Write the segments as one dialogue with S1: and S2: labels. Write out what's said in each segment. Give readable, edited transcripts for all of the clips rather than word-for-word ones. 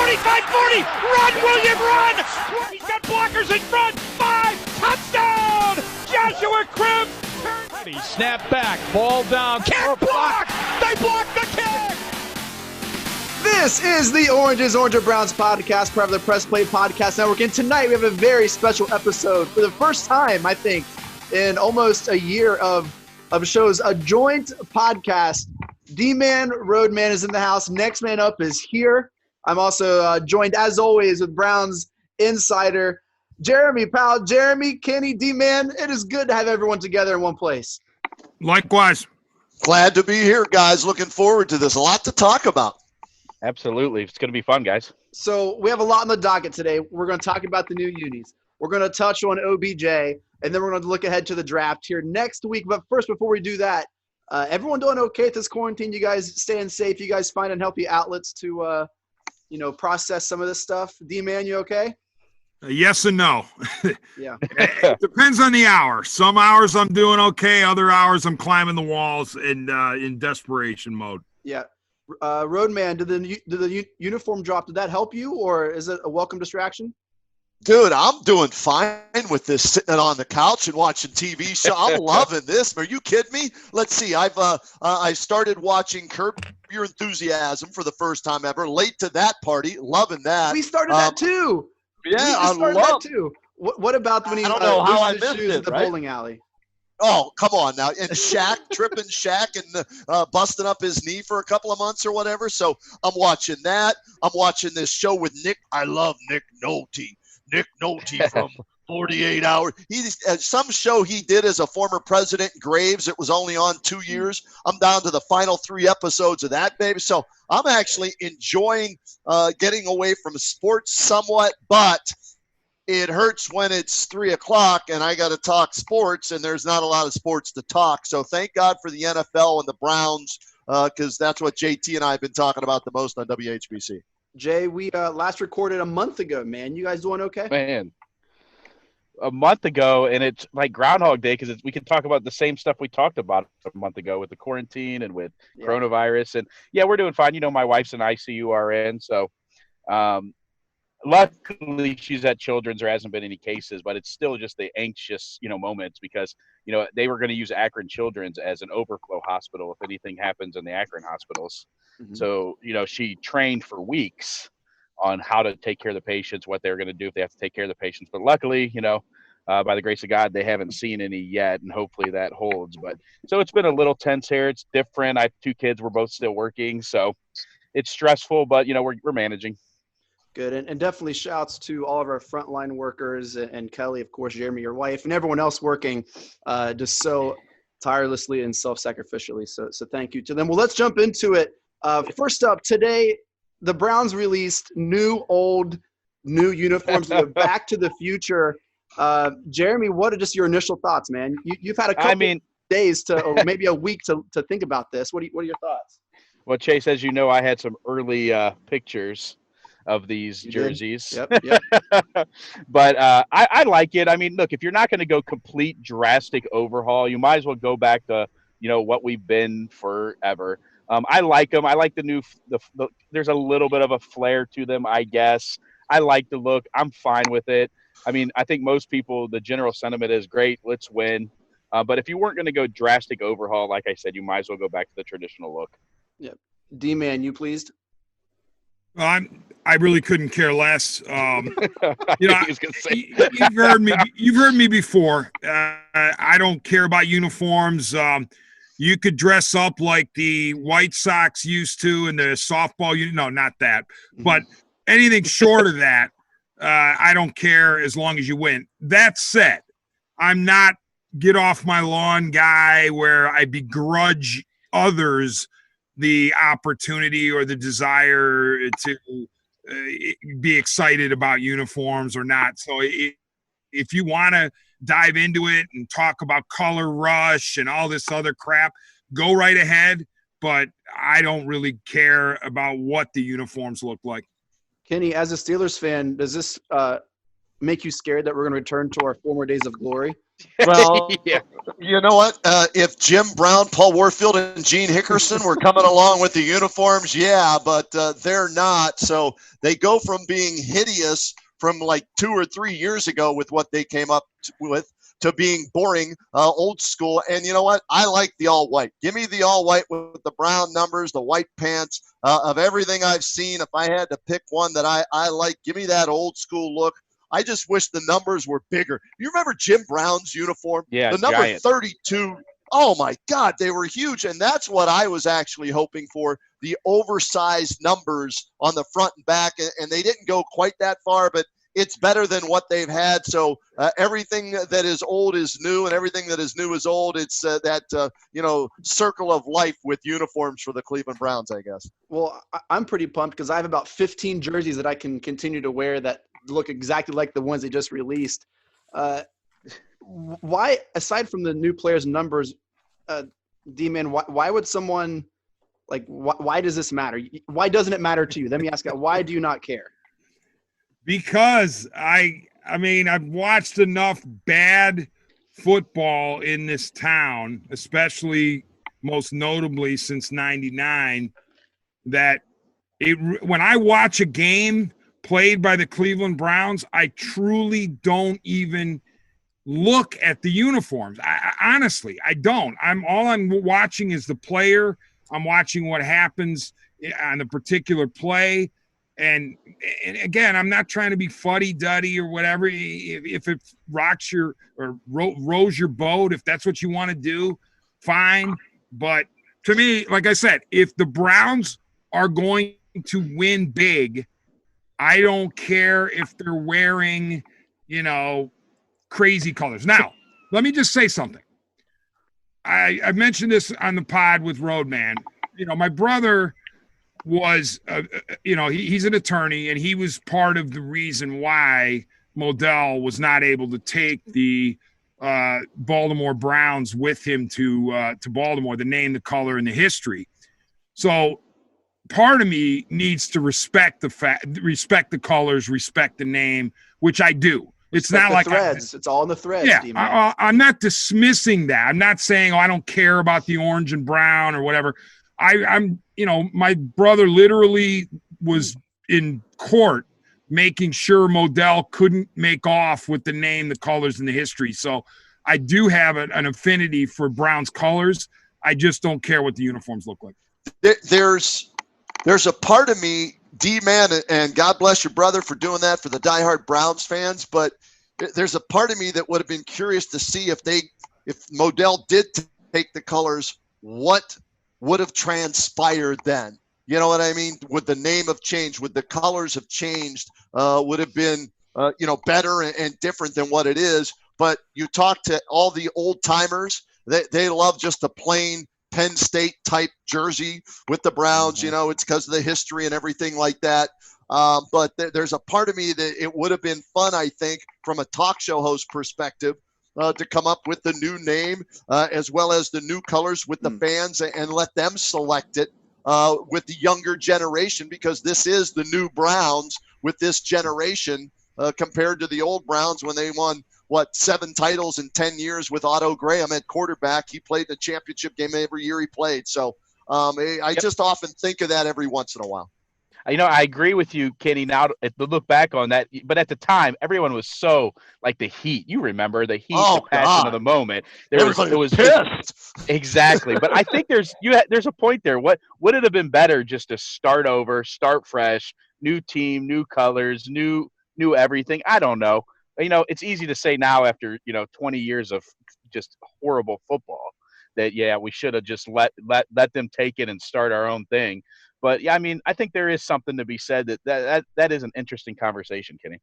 S1: 25, 40, run, William, run! He's got blockers in front, 5, touchdown! Joshua Cribbs! Snap back, ball down, kick block! They block the kick!
S2: This is the Oranges, Orange Browns podcast, part of the Press Play Podcast Network. And tonight we have a very special episode for the first time, I think, in almost a year of shows, a joint podcast. D-Man, Roadman is in the house. Next man up is here. I'm also joined, as always, with Browns insider Jeremy Powell. Jeremy, Kenny, D-Man, it is good to have everyone together in one place.
S3: Likewise.
S4: Glad to be here, guys. Looking forward to this. A lot to talk about.
S5: Absolutely. It's going to be fun, guys.
S2: So we have a lot on the docket today. We're going to talk about the new unis. We're going to touch on OBJ, and then we're going to look ahead to the draft here next week. But first, before we do that, everyone doing okay at this quarantine? You guys staying safe? You guys finding healthy outlets to, process some of this stuff? D-Man, you okay?
S3: Yes and no.
S2: Yeah.
S3: It depends on the hour. Some hours I'm doing okay. Other hours I'm climbing the walls and in desperation mode.
S2: Yeah. Roadman, did the uniform drop? Did that help you, or is it a welcome distraction?
S4: Dude, I'm doing fine with this, sitting on the couch and watching TV show. I'm loving this. Are you kidding me? Let's see. I started watching Curb Your Enthusiasm for the first time ever. Late to that party. Loving that.
S2: We started that too.
S4: Yeah, I love
S2: that too. What about when he
S4: I don't know how I
S2: loses his
S4: missed
S2: shoes
S4: it,
S2: at the
S4: right?
S2: bowling alley?
S4: Oh, come on now. And Shaq, tripping Shaq and busting up his knee for a couple of months or whatever. So I'm watching that. I'm watching this show with Nick. I love Nick Nolte. Nick Nolte from 48 Hours. He's some show he did as a former president, Graves. It was only on 2 years. I'm down to the final 3 episodes of that, baby. So I'm actually enjoying getting away from sports somewhat, but it hurts when it's 3 o'clock and I got to talk sports, and there's not a lot of sports to talk. So thank God for the NFL and the Browns, because that's what JT and I have been talking about the most on WHBC.
S2: Jay, we last recorded a month ago, man. You guys doing okay?
S5: Man, a month ago, and it's like Groundhog Day because we can talk about the same stuff we talked about a month ago with the quarantine and with coronavirus. And, yeah, we're doing fine. You know, my wife's an ICU RN, so luckily she's at Children's. There hasn't been any cases, but it's still just the anxious, moments because, they were going to use Akron Children's as an overflow hospital if anything happens in the Akron hospitals. Mm-hmm. So, she trained for weeks on how to take care of the patients, what they're going to do if they have to take care of the patients. But luckily, by the grace of God, they haven't seen any yet, and hopefully that holds. But so it's been a little tense here. It's different. I have 2 kids. We're both still working, so it's stressful, but, we're managing.
S2: Good. And definitely shouts to all of our frontline workers and Kelly, of course, Jeremy, your wife, and everyone else working just so tirelessly and self-sacrificially. So thank you to them. Well, let's jump into it. First up, today, the Browns released new uniforms, Back to the Future. Jeremy, what are just your initial thoughts, man? You've had a couple days or maybe a week to think about this. What are your thoughts?
S5: Well, Chase, as you know, I had some early pictures of these jerseys.
S2: Yep.
S5: But I like it. I mean, look, if you're not going to go complete drastic overhaul, you might as well go back to, what we've been forever. I like them. I like the new there's a little bit of a flair to them, I guess. I like the look. I'm fine with it. I mean, I think most people, the general sentiment is great. Let's win. But if you weren't going to go drastic overhaul, like I said, you might as well go back to the traditional look.
S2: Yep. D-Man, you pleased?
S3: Well, I really couldn't care less. You've heard me before. I don't care about uniforms. You could dress up like the White Sox used to in the softball. No, not that. But anything short of that, I don't care as long as you win. That said, I'm not get off my lawn guy where I begrudge others the opportunity or the desire to be excited about uniforms or not. So if you want to dive into it and talk about color rush and all this other crap, go right ahead. But I don't really care about what the uniforms look like.
S2: Kenny, as a Steelers fan, does this make you scared that we're going to return to our former days of glory?
S4: Well,
S5: Yeah.
S4: you know what? If Jim Brown, Paul Warfield, and Gene Hickerson were coming along with the uniforms, yeah, but they're not. So they go from being hideous from like 2 or 3 years ago with what they came up with to being boring, old school. And you know what? I like the all white. Give me the all white with the brown numbers, the white pants. Of everything I've seen, if I had to pick one that I like, give me that old school look. I just wish the numbers were bigger. You remember Jim Brown's uniform?
S5: Yeah,
S4: The number
S5: giant.
S4: 32. Oh my God, they were huge. And that's what I was actually hoping for, the oversized numbers on the front and back. And they didn't go quite that far, but it's better than what they've had. So everything that is old is new, and everything that is new is old. It's that circle of life with uniforms for the Cleveland Browns, I guess.
S2: Well, I'm pretty pumped because I have about 15 jerseys that I can continue to wear that look exactly like the ones they just released. Why, aside from the new players' numbers, D-Man, why would someone why does this matter? Why doesn't it matter to you? Let me ask that. Why do you not care?
S3: Because I mean, I've watched enough bad football in this town, especially most notably since '99, that when I watch a game played by the Cleveland Browns, I truly don't even look at the uniforms. Honestly, I don't. All I'm watching is the player. I'm watching what happens on the particular play. And again, I'm not trying to be fuddy-duddy or whatever. If it rocks your or rows your boat, if that's what you want to do, fine. But to me, like I said, if the Browns are going to win big, I don't care if they're wearing, crazy colors. Now, let me just say something. I mentioned this on the pod with Roadman. My brother was, he's an attorney, and he was part of the reason why Modell was not able to take the Baltimore Browns with him to Baltimore, the name, the color, and the history. So part of me needs to respect the colors, respect the name, which I do. It's not like
S2: threads. It's all in the threads.
S3: Yeah, I'm not dismissing that. I'm not saying, I don't care about the orange and brown or whatever. I'm my brother literally was in court making sure Modell couldn't make off with the name, the colors, and the history. So I do have an affinity for Browns colors. I just don't care what the uniforms look like.
S4: There's a part of me, D-Man, and God bless your brother for doing that for the diehard Browns fans, but there's a part of me that would have been curious to see if Modell did take the colors, what would have transpired then? You know what I mean? Would the name have changed? Would the colors have changed? Would have been, better and different than what it is? But you talk to all the old timers, they love just the plain Penn State type jersey with the Browns.
S2: Mm-hmm.
S4: It's because of the history and everything like that. But there's a part of me that it would have been fun, I think, from a talk show host perspective, to come up with the new name as well as the new colors with the fans and let them select it with the younger generation, because this is the new Browns with this generation compared to the old Browns when they won, 7 titles in 10 years with Otto Graham at quarterback. He played the championship game every year he played. So I just often think of that every once in a while.
S5: I agree with you, Kenny, now to look back on that. But at the time, everyone was so like the heat. You remember the heat, the passion of the moment. It was
S4: pissed.
S5: Exactly. But I think there's a point there. Would it have been better just to start over, start fresh, new team, new colors, new everything? I don't know. It's easy to say now after 20 years of just horrible football that we should have just let them take it and start our own thing. But yeah, I think there is something to be said that is an interesting conversation, Kenny.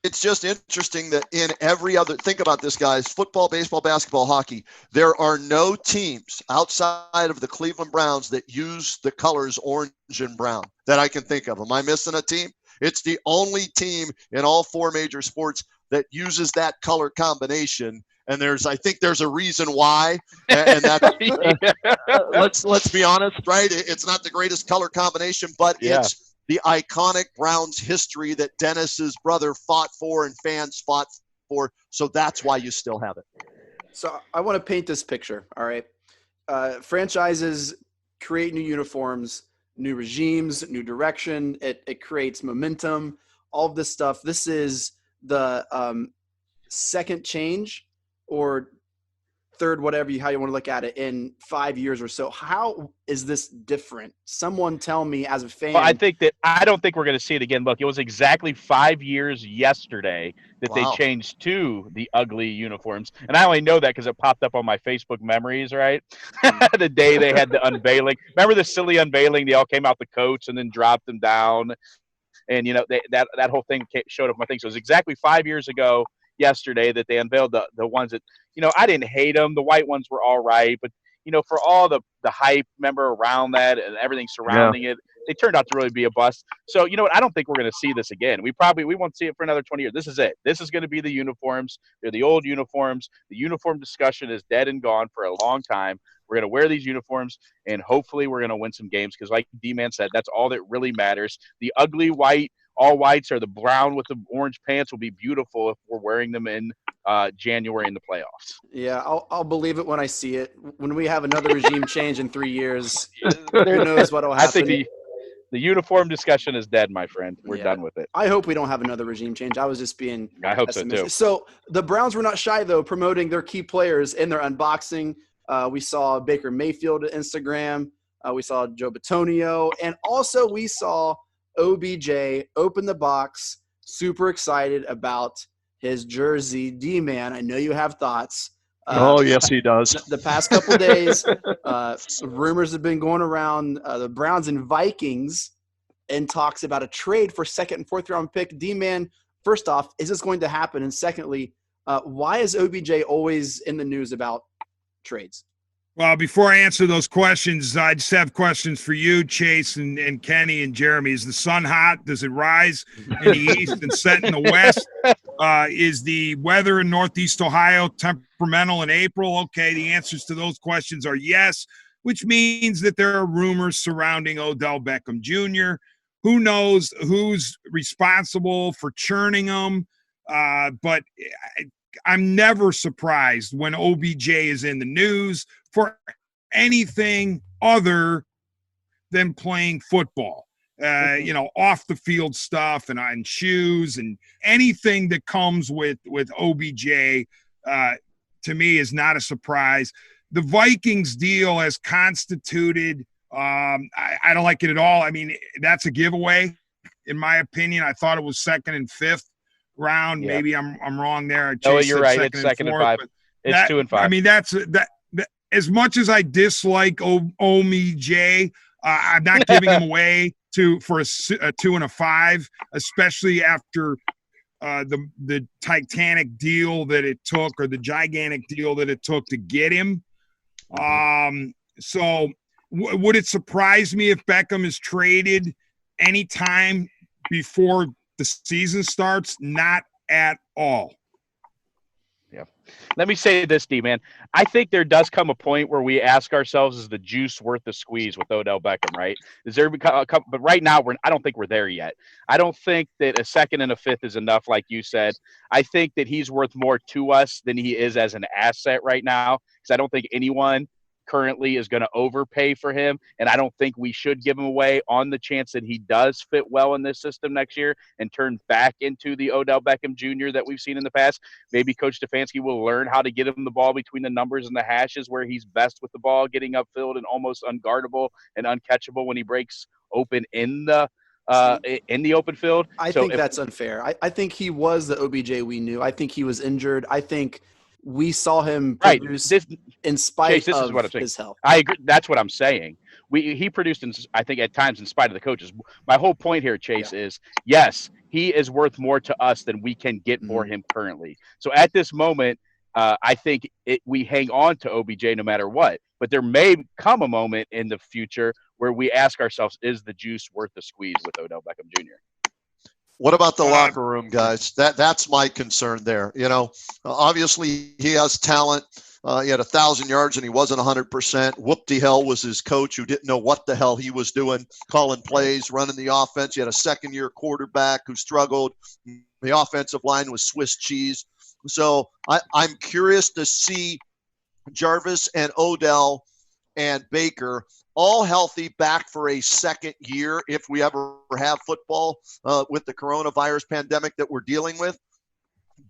S4: It's just interesting that in every other, think about this, guys, football, baseball, basketball, hockey, there are no teams outside of the Cleveland Browns that use the colors orange and brown that I can think of. Am I missing a team? It's the only team in all 4 major sports that uses that color combination. And I think there's a reason why, and that's let's be honest, right? It's not the greatest color combination, but it's the iconic Browns history that Dennis's brother fought for and fans fought for. So that's why you still have it.
S2: So I want to paint this picture. All right. Franchises create new uniforms, new regimes, new direction. It creates momentum, all of this stuff. This is the second change or third, whatever how you want to look at it, in 5 years or so. How is this different? Someone tell me as a fan.
S5: Well, I don't think we're going to see it again. Look, it was exactly 5 years yesterday that they changed to the ugly uniforms, and I only know that because it popped up on my Facebook memories. Right, the day they had the unveiling. Remember the silly unveiling? They all came out the coats and then dropped them down, and that whole thing showed up my thing. So it was exactly 5 years ago yesterday that they unveiled the ones that I didn't hate them. The white ones were all right, but for all the hype, remember, around that and everything surrounding it, they turned out to really be a bust. So what? I don't think we're going to see this again. We won't see it for another 20 years. This is it. This is going to be the uniforms. They're the old uniforms. The uniform discussion is dead and gone for a long time. We're going to wear these uniforms, and hopefully we're going to win some games because, like D-Man said, that's all that really matters. The ugly white, all whites, or the brown with the orange pants will be beautiful if we're wearing them in January in the playoffs.
S2: Yeah, I'll believe it when I see it. When we have another regime change in 3 years, who knows what will happen.
S5: I think the uniform discussion is dead, my friend. We're done with it.
S2: I hope we don't have another regime change. I was just being
S5: I hope so too.
S2: So the Browns were not shy, though, promoting their key players in their unboxing. We saw Baker Mayfield at Instagram. We saw Joe Bitonio. And also we saw OBJ open the box, super excited about his jersey. D-Man, I know you have thoughts.
S6: Yes, he does.
S2: The past couple days, rumors have been going around the Browns and Vikings and talks about a trade for second and fourth round pick. D-Man, first off, is this going to happen? And secondly, why is OBJ always in the news about trades?
S3: Well, before I answer those questions, I just have questions for you, Chase, and Kenny and Jeremy. Is the sun hot? Does it rise in the east and set in the west? Is the weather in Northeast Ohio temperamental in April? Okay, the answers to those questions are yes, which means that there are rumors surrounding Odell Beckham Jr. Who knows who's responsible for churning them? But I'm never surprised when OBJ is in the news for anything other than playing football. Off the field stuff and shoes and anything that comes with OBJ, to me, is not a surprise. The Vikings deal as constituted, I don't like it at all. I mean, that's a giveaway, in my opinion. I thought it was second and fifth round. Yeah. Maybe I'm wrong there.
S5: No, you're right. It's second and five. It's 2 and 5.
S3: I mean, that's as much as I dislike OBJ, I'm not giving him away for a 2 and a 5, especially after the Titanic deal that it took, or the gigantic deal that it took to get him. So would it surprise me if Beckham is traded anytime before the season starts? Not at all.
S5: Yeah. Let me say this, D-Man. I think there does come a point where we ask ourselves, is the juice worth the squeeze with Odell Beckham, right? But right now, I don't think we're there yet. I don't think that a second and a fifth is enough, like you said. I think that he's worth more to us than he is as an asset right now, because I don't think anyone currently is going to overpay for him, and I don't think we should give him away on the chance that he does fit well in this system next year and turn back into the Odell Beckham Jr. that we've seen in the past. Maybe Coach Stefanski will learn how to get him the ball between the numbers and the hashes, where he's best with the ball, getting upfield and almost unguardable and uncatchable when he breaks open in the open field.
S2: I think that's unfair. I think he was the OBJ we knew. I think he was injured. I think we saw him produce in spite of his health.
S5: I agree. That's what I'm saying. He produced, I think, at times in spite of the coaches. My whole point here, Chase, is yes, he is worth more to us than we can get for him currently. So at this moment, I think we hang on to OBJ no matter what. But there may come a moment in the future where we ask ourselves, is the juice worth the squeeze with Odell Beckham Jr.?
S4: What about the locker room, guys? That's my concern there. Obviously he has talent. He had 1,000 yards and he wasn't 100%. Whoop-de-hell was his coach, who didn't know what the hell he was doing, calling plays, running the offense. He had a second-year quarterback who struggled. The offensive line was Swiss cheese. So I'm curious to see Jarvis and Odell and Baker all healthy back for a second year if we ever have football with the coronavirus pandemic that we're dealing with.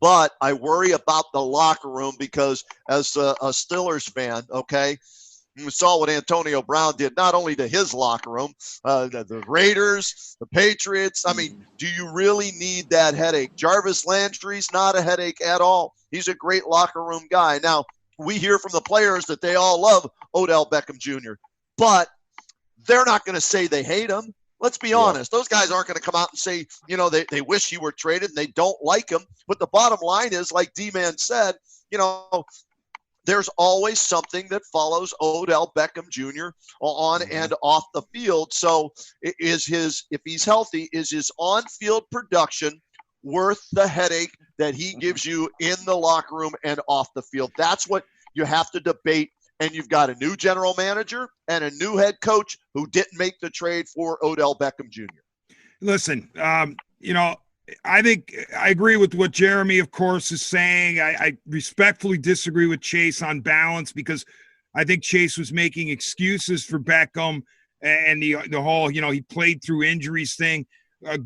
S4: But I worry about the locker room because as a Steelers fan, okay, you saw what Antonio Brown did, not only to his locker room, the Raiders, the Patriots. I mean, do you really need that headache? Jarvis Landry's not a headache at all. He's a great locker room guy. Now, we hear from the players that they all love Odell Beckham Jr., but they're not going to say they hate him. Let's be honest. Those guys aren't going to come out and say, you know, they wish he were traded and they don't like him. But the bottom line is, like D-Man said, you know, there's always something that follows Odell Beckham Jr. on and off the field. So if he's healthy, is his on-field production worth the headache that he gives you in the locker room and off the field? That's what you have to debate. And you've got a new general manager and a new head coach who didn't make the trade for Odell Beckham Jr.
S3: Listen, you know, I think I agree with what Jeremy, of course, is saying. I respectfully disagree with Chase on balance because I think Chase was making excuses for Beckham and the whole, you know, he played through injuries thing.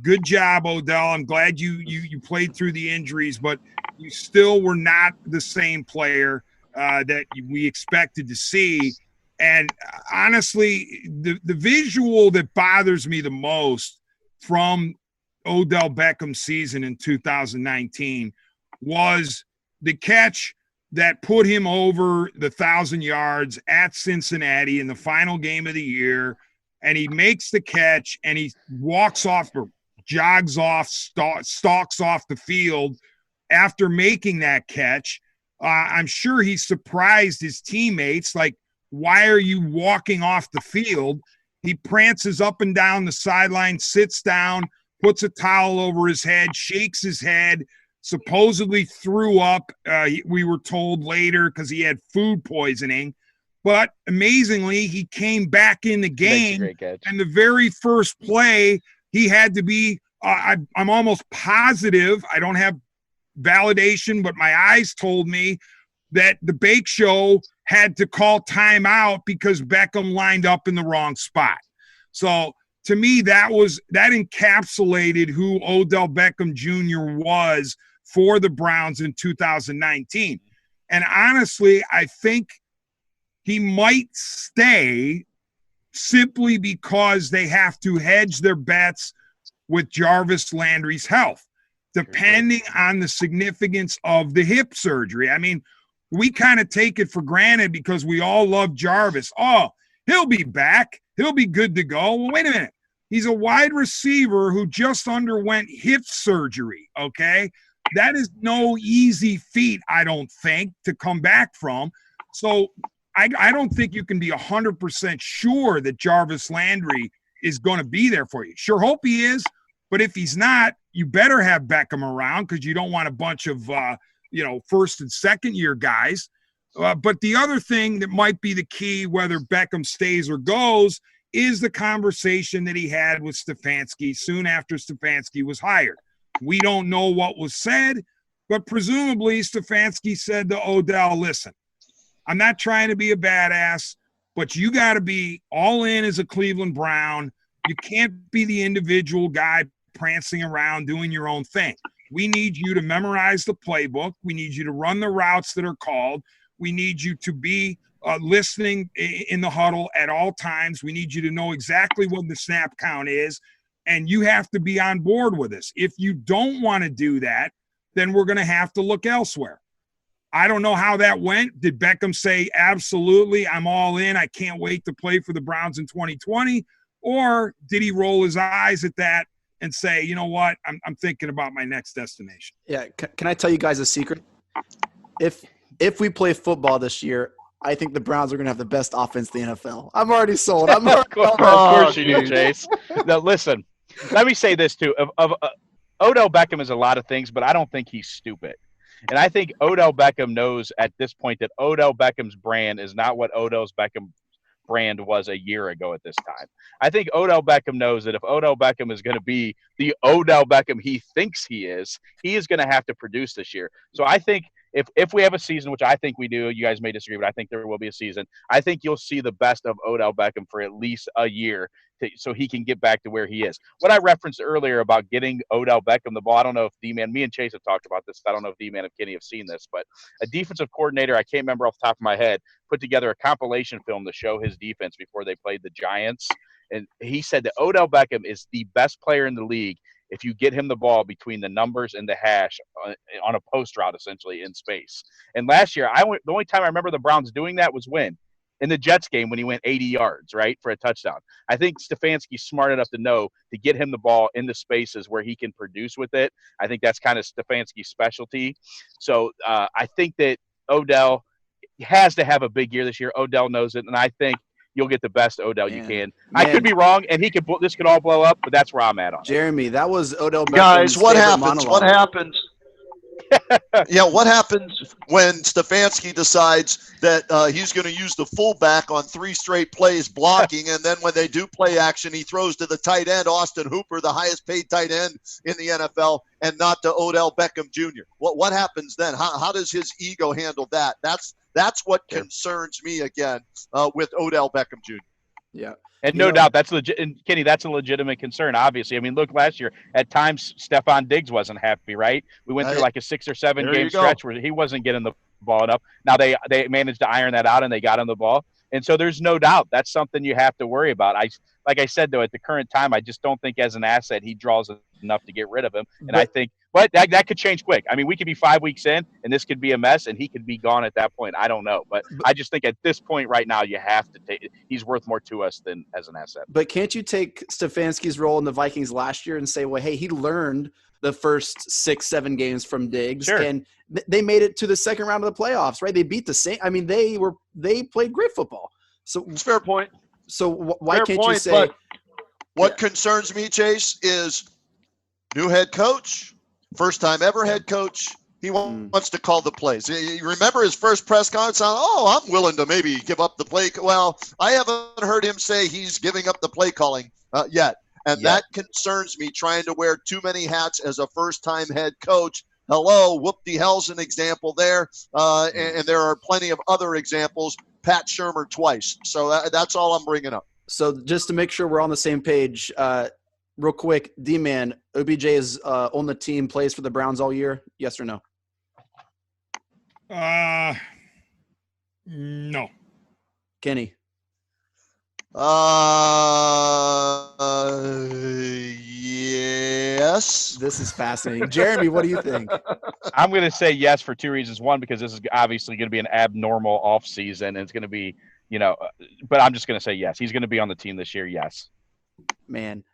S3: Good job, Odell. I'm glad you played through the injuries, but you still were not the same player that we expected to see. And honestly, the visual that bothers me the most from Odell Beckham's season in 2019 was the catch that put him over the 1,000 yards at Cincinnati in the final game of the year. And he makes the catch and he walks off or jogs off, stalks off the field after making that catch. I'm sure he surprised his teammates. Like, why are you walking off the field? He prances up and down the sideline, sits down, puts a towel over his head, shakes his head, supposedly threw up, we were told later, because he had food poisoning. But amazingly, he came back in the game, and the very first play, he had to be, I'm almost positive, I don't have validation, but my eyes told me that the Bake Show had to call timeout because Beckham lined up in the wrong spot. So to me, that encapsulated who Odell Beckham Jr. was for the Browns in 2019. And honestly, I think he might stay simply because they have to hedge their bets with Jarvis Landry's health, depending on the significance of the hip surgery. I mean, we kind of take it for granted because we all love Jarvis. Oh, he'll be back. He'll be good to go. Well, wait a minute. He's a wide receiver who just underwent hip surgery, okay? That is no easy feat, I don't think, to come back from. So I don't think you can be 100% sure that Jarvis Landry is going to be there for you. Sure hope he is, but if he's not, you better have Beckham around because you don't want a bunch of, first and second year guys. But the other thing that might be the key, whether Beckham stays or goes, is the conversation that he had with Stefanski soon after Stefanski was hired. We don't know what was said, but presumably Stefanski said to Odell, listen, I'm not trying to be a badass, but you got to be all in as a Cleveland Brown. You can't be the individual guy prancing around doing your own thing. We need you to memorize the playbook. We need you to run the routes that are called. We need you to be listening in the huddle at all times. We need you to know exactly what the snap count is, and you have to be on board with us. If you don't want to do that, then we're going to have to look elsewhere. I don't know how that went. Did Beckham say, absolutely, I'm all in, I can't wait to play for the Browns in 2020? Or did he roll his eyes at that and say, you know what, I'm thinking about my next destination?
S2: Yeah, can I tell you guys a secret? If we play football this year, I think the Browns are going to have the best offense in the NFL. I'm already sold.
S5: Of course you do, Chase. Now, listen, let me say this, too. Odell Beckham is a lot of things, but I don't think he's stupid. And I think Odell Beckham knows at this point that Odell Beckham's brand is not what Odell Beckham's brand was a year ago at this time. I think Odell Beckham knows that if Odell Beckham is going to be the Odell Beckham he thinks he is going to have to produce this year. So I think if we have a season, which I think we do, you guys may disagree, but I think there will be a season. I think you'll see the best of Odell Beckham for at least a year so he can get back to where he is. What I referenced earlier about getting Odell Beckham the ball, I don't know if D-Man, me and Chase have talked about this. I don't know if D-Man and Kenny have seen this, but a defensive coordinator, I can't remember off the top of my head, put together a compilation film to show his defense before they played the Giants. And he said that Odell Beckham is the best player in the league if you get him the ball between the numbers and the hash on a post route, essentially in space. And last year, the only time I remember the Browns doing that was when? In the Jets game when he went 80 yards, right, for a touchdown. I think Stefanski's smart enough to know to get him the ball in the spaces where he can produce with it. I think that's kind of Stefanski's specialty. So I think that Odell has to have a big year this year. Odell knows it, and I think you'll get the best Odell you can. I could be wrong, and this could all blow up, but that's where I'm at on it.
S2: Jeremy, that was Odell Beckham's
S4: Guys, what
S2: favorite
S4: happens?
S2: monologue.
S4: What happens? Yeah, what happens when Stefanski decides that he's going to use the fullback on 3 straight plays blocking, and then when they do play action, he throws to the tight end, Austin Hooper, the highest paid tight end in the NFL, and not to Odell Beckham Jr.? What happens then? How does his ego handle that? That's what concerns me again with Odell Beckham Jr.
S2: Yeah.
S5: And no doubt that's legit. And Kenny, that's a legitimate concern, obviously. I mean, look, last year at times Stephon Diggs wasn't happy, right? We went through like a 6 or 7 game stretch where he wasn't getting the ball enough. Now they managed to iron that out and they got him the ball. And so there's no doubt that's something you have to worry about. Like I said, though, at the current time, I just don't think as an asset he draws enough to get rid of him. And I think, but that could change quick. I mean, we could be 5 weeks in and this could be a mess and he could be gone at that point. I don't know. But I just think at this point right now, you have to take it. He's worth more to us than as an asset.
S2: But can't you take Stefanski's role in the Vikings last year and say, well, hey, he learned the first 6-7 games from Diggs, and they made it to the second round of the playoffs, right? They beat the Saints. I mean, they played great football. So
S4: it's a fair point.
S2: So why can't you say?
S4: But what concerns me, Chase, is new head coach, first time ever head coach. He wants to call the plays. You remember his first press conference on, I'm willing to maybe give up the play. Well, I haven't heard him say he's giving up the play calling yet. And that concerns me, trying to wear too many hats as a first-time head coach. Hello, whoop-de-hell's an example there. And there are plenty of other examples. Pat Shurmur twice. So that's all I'm bringing up.
S2: So just to make sure we're on the same page, real quick, D-Man, OBJ is on the team, plays for the Browns all year, yes or no?
S3: No.
S2: Kenny?
S4: Yes.
S2: This is fascinating. Jeremy, what do you think?
S5: I'm going to say yes for 2 reasons. One, because this is obviously going to be an abnormal off season. And it's going to be, but I'm just going to say yes. He's going to be on the team this year. Yes. Man,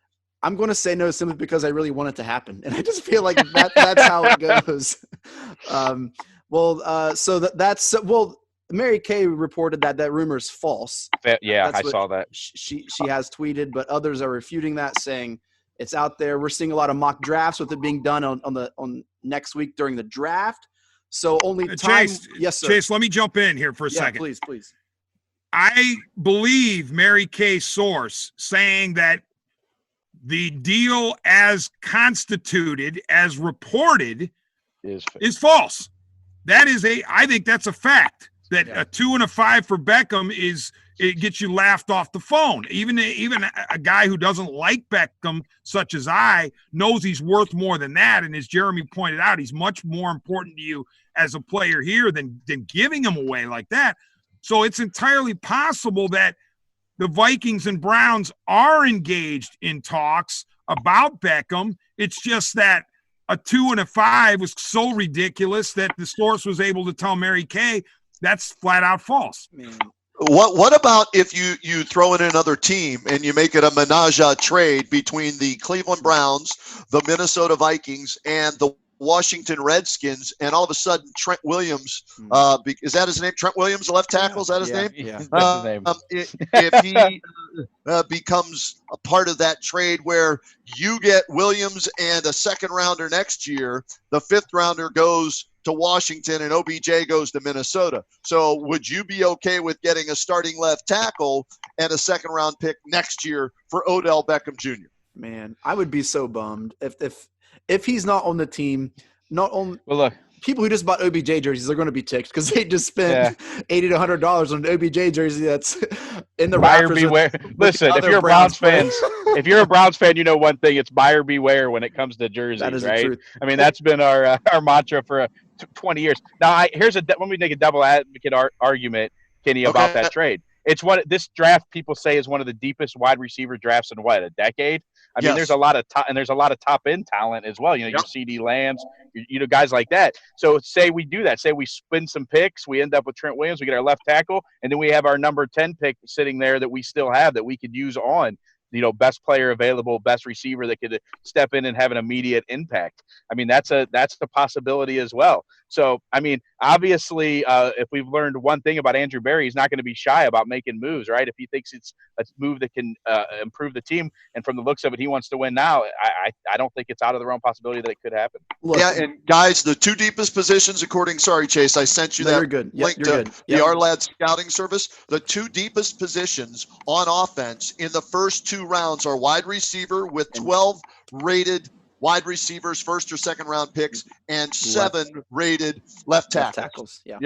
S2: I'm going to say no simply because I really want it to happen. And I just feel like that's how it goes. Mary Kay reported that rumor is false.
S5: Yeah, I saw that.
S2: She has tweeted, but others are refuting that, saying it's out there. We're seeing a lot of mock drafts with it being done on next week during the draft. So only time.
S3: Chase,
S2: yes, sir.
S3: Chase, let me jump in here for a second.
S2: Please.
S3: I believe Mary Kay's source saying that the deal as constituted, as reported, is false. I think that's a fact. That a 2 and a 5 for Beckham it gets you laughed off the phone. Even a guy who doesn't like Beckham, such as I, knows he's worth more than that. And as Jeremy pointed out, he's much more important to you as a player here than giving him away like that. So it's entirely possible that the Vikings and Browns are engaged in talks about Beckham. It's just that a 2 and a 5 was so ridiculous that the source was able to tell Mary Kay that's flat out false.
S4: What about if you throw in another team and you make it a menage a trade between the Cleveland Browns, the Minnesota Vikings, and the Washington Redskins, and all of a sudden Trent Williams, is that his name? Trent Williams, the left tackle, is that his name?
S5: Yeah, that's his name.
S4: If he becomes a part of that trade where you get Williams and a second rounder next year, the 5th rounder goes to Washington and OBJ goes to Minnesota. So would you be okay with getting a starting left tackle and a second-round pick next year for Odell Beckham Jr.?
S2: Man, I would be so bummed if he's not on the team. Not on.
S5: Well, look,
S2: people who just bought OBJ jerseys are going to be ticked because they just spent $80 to $100 on an OBJ jersey that's in the
S5: buyer
S2: rafters
S5: beware.
S2: with
S5: Listen, if you're a Browns fan, if you're a Browns fan, you know one thing: it's buyer beware when it comes to jerseys,
S2: that is
S5: right?
S2: the truth.
S5: I mean, that's been our mantra for 20 years. Now, let me make a double advocate argument, Kenny, about that trade. It's this draft people say is one of the deepest wide receiver drafts in a decade. I mean, there's a lot of top end talent as well. You know, your CD Lambs, guys like that. So say we do that. Say we spin some picks. We end up with Trent Williams. We get our left tackle, and then we have our number 10 pick sitting there that we still have that we could use on, best player available, best receiver that could step in and have an immediate impact. I mean, that's a possibility as well. So, I mean, obviously, if we've learned one thing about Andrew Berry, he's not going to be shy about making moves, right? If he thinks it's a move that can improve the team, and from the looks of it, he wants to win now, I don't think it's out of the realm possibility that it could happen.
S4: Look, and guys, the two deepest positions, sorry, Chase, I sent you that link to the RLAD scouting service. The two deepest positions on offense in the first two rounds are wide receiver with 12 rated wide receivers, first or second round picks, and 7 rated left tackles.
S2: Yeah.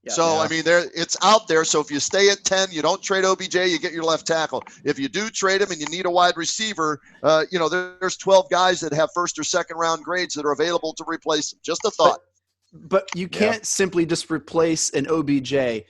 S4: So, I mean, it's out there. So if you stay at 10, you don't trade OBJ, you get your left tackle. If you do trade him and you need a wide receiver, there's 12 guys that have first or second round grades that are available to replace him. Just a thought.
S2: But you can't simply just replace an OBJ.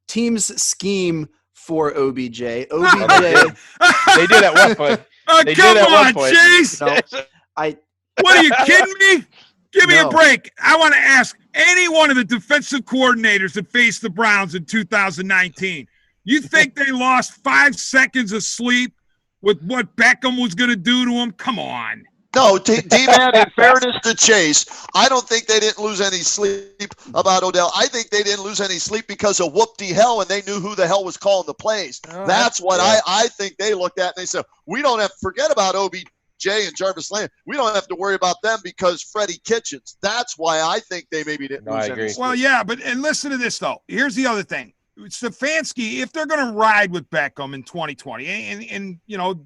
S2: Teams scheme for OBJ. They
S5: did at one point.
S3: Come on, Chase. What are you kidding me? Give me a break. I want to ask any one of the defensive coordinators that faced the Browns in 2019. You think they lost 5 seconds of sleep with what Beckham was going to do to him? Come on.
S4: No, D-Man, in fairness to Chase, I don't think they didn't lose any sleep about Odell. I think they didn't lose any sleep because of whoop-de-hell, and they knew who the hell was calling the plays. That's what I think they looked at, and they said, we don't have to forget about OBJ and Jarvis Landry. We don't have to worry about them because Freddie Kitchens. That's why I think they maybe didn't lose any sleep.
S3: Well, yeah, and listen to this, though. Here's the other thing. Stefanski, if they're going to ride with Beckham in 2020, and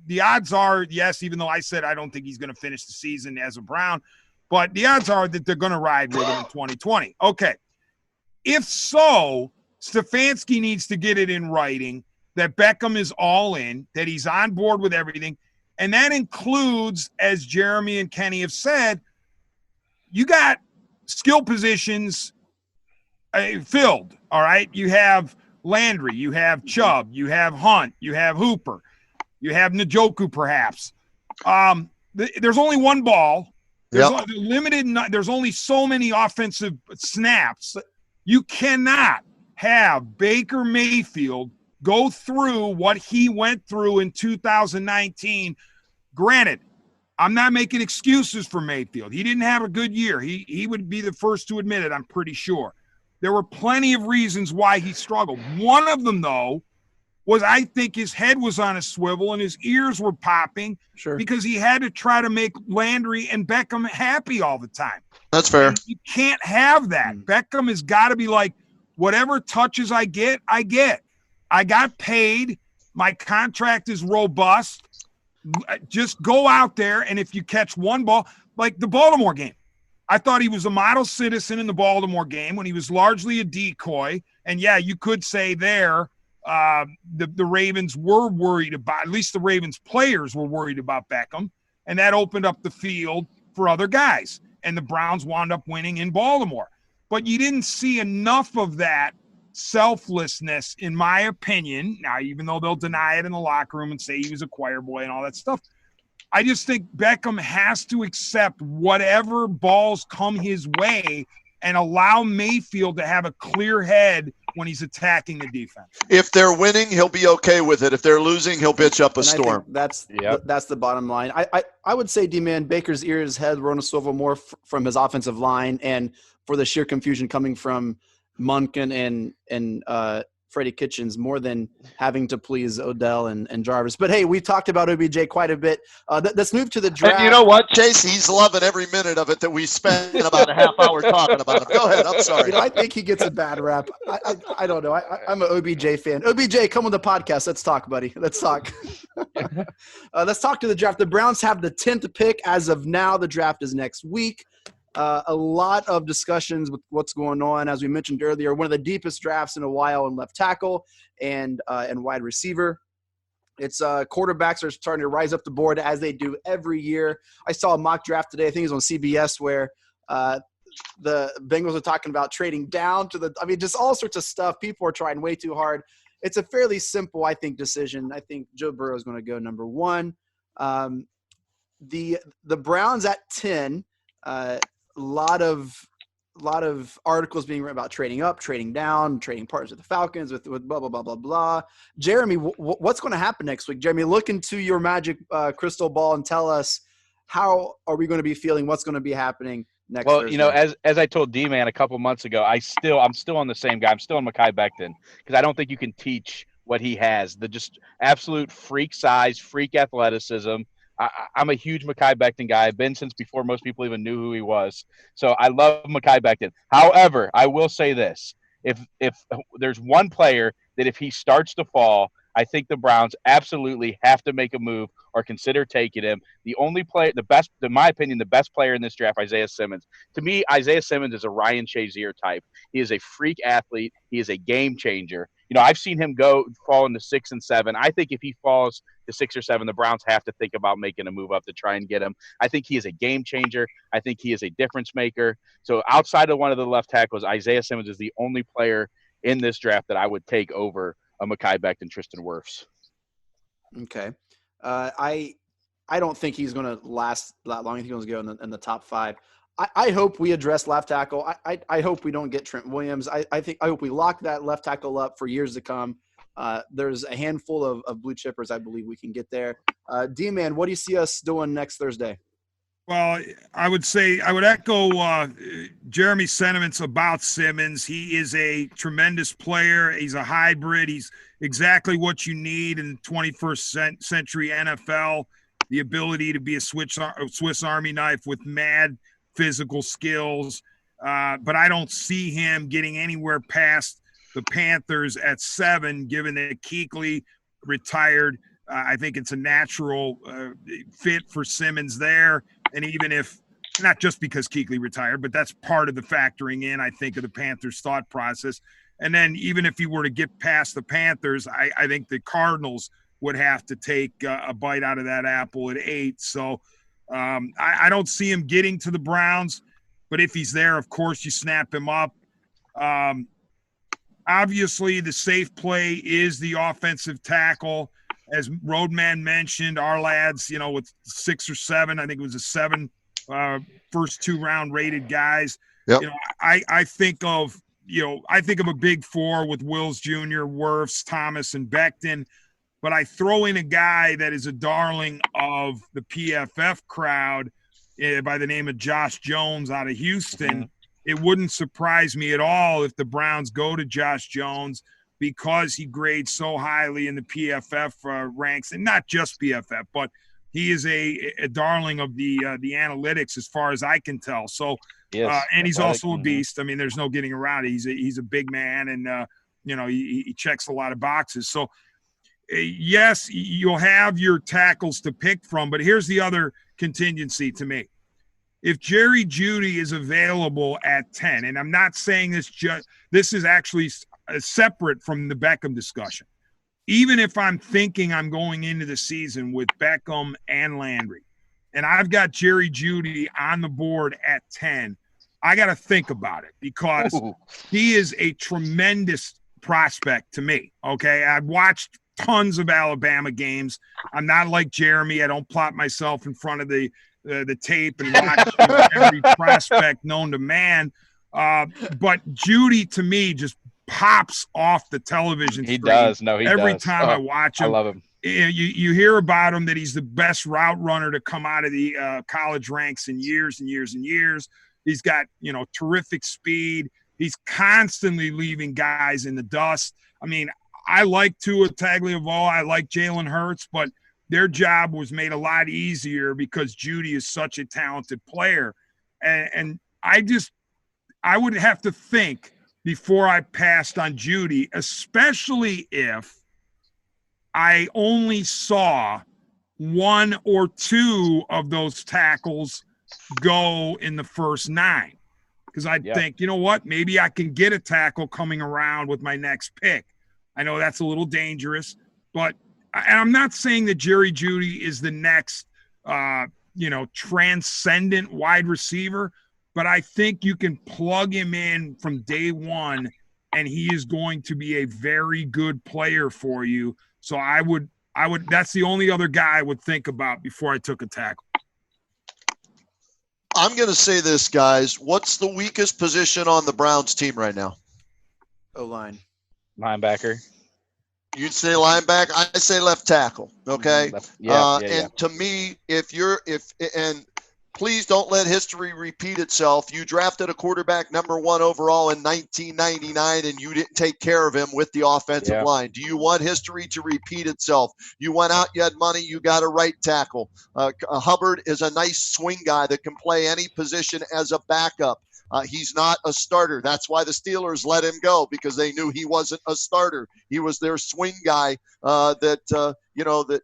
S3: the odds are, yes, even though I said I don't think he's going to finish the season as a Brown, but the odds are that they're going to ride with him in 2020. Okay. If so, Stefanski needs to get it in writing that Beckham is all in, that he's on board with everything, and that includes, as Jeremy and Kenny have said, you got skill positions filled, all right? You have Landry, you have Chubb, you have Hunt, you have Hooper, you have Njoku perhaps. There's only one ball. There's there's only so many offensive snaps. You cannot have Baker Mayfield go through what he went through in 2019. Granted, I'm not making excuses for Mayfield. He didn't have a good year. He would be the first to admit it, I'm pretty sure. There were plenty of reasons why he struggled. One of them, though, was I think his head was on a swivel and his ears were popping because he had to try to make Landry and Beckham happy all the time.
S4: That's fair.
S3: And you can't have that. Beckham has got to be like, whatever touches I get, I get. I got paid. My contract is robust. Just go out there, and if you catch one ball, like the Baltimore game, I thought he was a model citizen in the Baltimore game when he was largely a decoy. And, yeah, you could say there the Ravens were worried about, at least the Ravens players were worried about Beckham, and that opened up the field for other guys. And the Browns wound up winning in Baltimore. But you didn't see enough of that selflessness, in my opinion. Now, even though they'll deny it in the locker room and say he was a choir boy and all that stuff, I just think Beckham has to accept whatever balls come his way and allow Mayfield to have a clear head when he's attacking the defense.
S4: If they're winning, he'll be okay with it. If they're losing, he'll bitch up a storm.
S2: That's the bottom line. I would say, D-Man, Baker's ears head were on a swivel more from his offensive line and for the sheer confusion coming from Munkin and Freddie Kitchens more than having to please Odell and Jarvis. But hey, we've talked about OBJ quite a bit. Let's move to the draft.
S4: And you know what, Chase? He's loving every minute of it that we spent about a half hour talking about him. Go ahead. I'm sorry.
S2: I think he gets a bad rap. I don't know. I'm an OBJ fan. OBJ, come on the podcast. Let's talk, buddy. Let's talk. Let's talk to the draft. The Browns have the 10th pick as of now. The draft is next week. A lot of discussions with what's going on. As we mentioned earlier, one of the deepest drafts in a while in left tackle and wide receiver. It's quarterbacks are starting to rise up the board as they do every year. I saw a mock draft today. I think it was on CBS where the Bengals are talking about trading down to just all sorts of stuff. People are trying way too hard. It's a fairly simple, I think, decision. I think Joe Burrow is going to go number 1. The Browns at 10. A lot of articles being written about trading up, trading down, trading partners with the Falcons, with blah, blah, blah, blah, blah. Jeremy, what's going to happen next week? Jeremy, look into your magic crystal ball and tell us, how are we going to be feeling? What's going to be happening next Thursday?
S5: As I told D-Man a couple months ago, I'm still on the same guy. I'm still on Mekhi Becton because I don't think you can teach what he has. The just absolute freak size, freak athleticism. I'm a huge Mekhi Becton guy. I've been since before most people even knew who he was. So I love Mekhi Becton. However, I will say this. If there's one player that if he starts to fall, I think the Browns absolutely have to make a move or consider taking him. The only player, in my opinion, the best player in this draft, Isaiah Simmons. To me, Isaiah Simmons is a Ryan Shazier type. He is a freak athlete. He is a game changer. I've seen him fall into 6 and 7. I think if he falls to 6 or 7, the Browns have to think about making a move up to try and get him. I think he is a game changer. I think he is a difference maker. So outside of one of the left tackles, Isaiah Simmons is the only player in this draft that I would take over a Mekhi Becton, Tristan Wirfs.
S2: Okay. I don't think he's going to last that long. I think he's going to go in the top 5. I hope we address left tackle. I hope we don't get Trent Williams. I hope we lock that left tackle up for years to come. There's a handful of blue chippers I believe we can get there. D-Man, what do you see us doing next Thursday?
S3: Well, I would echo Jeremy's sentiments about Simmons. He is a tremendous player. He's a hybrid. He's exactly what you need in the 21st century NFL, the ability to be a Swiss Army knife with mad physical skills. But I don't see him getting anywhere past the Panthers at 7, given that Kuechly retired. I think it's a natural fit for Simmons there. And even if, not just because Kuechly retired, but that's part of the factoring in, I think, of the Panthers' thought process. And then even if he were to get past the Panthers, I think the Cardinals would have to take a bite out of that apple at 8. So I don't see him getting to the Browns, but if he's there, of course, you snap him up. Obviously, the safe play is the offensive tackle. As Roadman mentioned, our lads, with 6 or 7, I think it was a 7 first 2-round rated guys.
S4: Yep.
S3: I think of a big 4 with Wills Jr., Wirfs, Thomas, and Becton. But I throw in a guy that is a darling of the PFF crowd by the name of Josh Jones out of Houston. It wouldn't surprise me at all if the Browns go to Josh Jones because he grades so highly in the PFF ranks, and not just PFF, but he is a darling of the analytics as far as I can tell. So, and he's also a beast. I mean, there's no getting around it. He's a big man, and he checks a lot of boxes. So, yes, you'll have your tackles to pick from, but here's the other contingency to me. If Jerry Jeudy is available at 10, and I'm not saying this is actually separate from the Beckham discussion. Even if I'm thinking I'm going into the season with Beckham and Landry, and I've got Jerry Jeudy on the board at 10, I got to think about it because he is a tremendous prospect to me, okay? I've watched tons of Alabama games. I'm not like Jeremy. I don't plot myself in front of the tape and watch every prospect known to man. But Jeudy, to me, just pops off the television screen.
S5: He does. No, he
S3: every
S5: does.
S3: time I watch him.
S5: I love him.
S3: You hear about him that he's the best route runner to come out of the college ranks in years and years and years. He's got, terrific speed. He's constantly leaving guys in the dust. I mean, I like Tua Tagovailoa. I like Jalen Hurts, but their job was made a lot easier because Judy is such a talented player. And I would have to think before I passed on Judy, especially if I only saw one or two of those tackles go in the first 9. Because I'd think, you know what, maybe I can get a tackle coming around with my next pick. I know that's a little dangerous, but and I'm not saying that Jerry Jeudy is the next, transcendent wide receiver, but I think you can plug him in from day one, and he is going to be a very good player for you. So I would. That's the only other guy I would think about before I took a tackle.
S4: I'm going to say this, guys. What's the weakest position on the Browns team right now?
S2: O-line.
S5: Linebacker.
S4: You'd say linebacker. I say left tackle. Okay.
S5: And
S4: to me, and please don't let history repeat itself. You drafted a quarterback number 1 overall in 1999, and you didn't take care of him with the offensive line. Do you want history to repeat itself? You went out, you had money, you got a right tackle. Hubbard is a nice swing guy that can play any position as a backup. He's not a starter. That's why the Steelers let him go, because they knew he wasn't a starter. He was their swing guy that